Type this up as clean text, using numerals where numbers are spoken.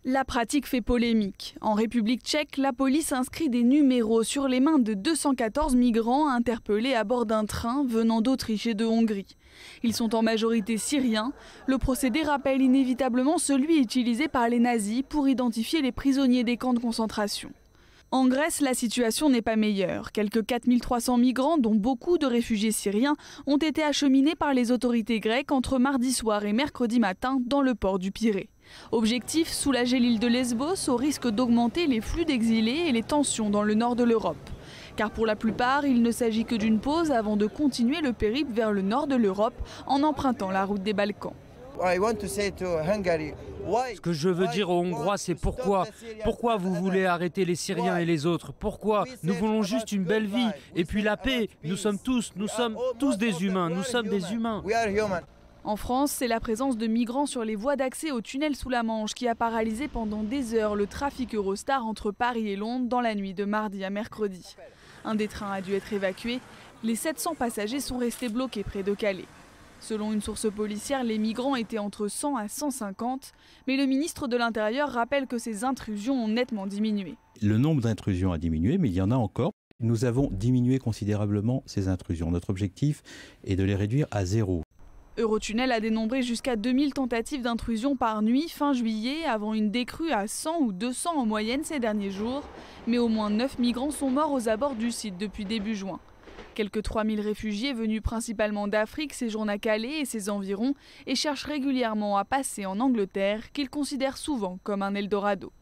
La pratique fait polémique. En République tchèque, la police inscrit des numéros sur les mains de 214 migrants interpellés à bord d'un train venant d'Autriche et de Hongrie. Ils sont en majorité syriens. Le procédé rappelle inévitablement celui utilisé par les nazis pour identifier les prisonniers des camps de concentration. En Grèce, la situation n'est pas meilleure. Quelques 4300 migrants, dont beaucoup de réfugiés syriens, ont été acheminés par les autorités grecques entre mardi soir et mercredi matin dans le port du Pirée. Objectif, soulager l'île de Lesbos au risque d'augmenter les flux d'exilés et les tensions dans le nord de l'Europe. Car pour la plupart, il ne s'agit que d'une pause avant de continuer le périple vers le nord de l'Europe en empruntant la route des Balkans. Ce que je veux dire aux Hongrois, c'est pourquoi vous voulez arrêter les Syriens et les autres? Pourquoi? Nous voulons juste une belle vie et puis la paix. Nous sommes tous des humains, nous sommes des humains. En France, c'est la présence de migrants sur les voies d'accès au tunnel sous la Manche qui a paralysé pendant des heures le trafic Eurostar entre Paris et Londres dans la nuit de mardi à mercredi. Un des trains a dû être évacué. Les 700 passagers sont restés bloqués près de Calais. Selon une source policière, les migrants étaient entre 100 à 150, mais le ministre de l'Intérieur rappelle que ces intrusions ont nettement diminué. Le nombre d'intrusions a diminué, mais il y en a encore. Nous avons diminué considérablement ces intrusions. Notre objectif est de les réduire à 0. Eurotunnel a dénombré jusqu'à 2000 tentatives d'intrusion par nuit fin juillet, avant une décrue à 100 ou 200 en moyenne ces derniers jours. Mais au moins 9 migrants sont morts aux abords du site depuis début juin. Quelques 3000 réfugiés venus principalement d'Afrique séjournent à Calais et ses environs et cherchent régulièrement à passer en Angleterre, qu'ils considèrent souvent comme un Eldorado.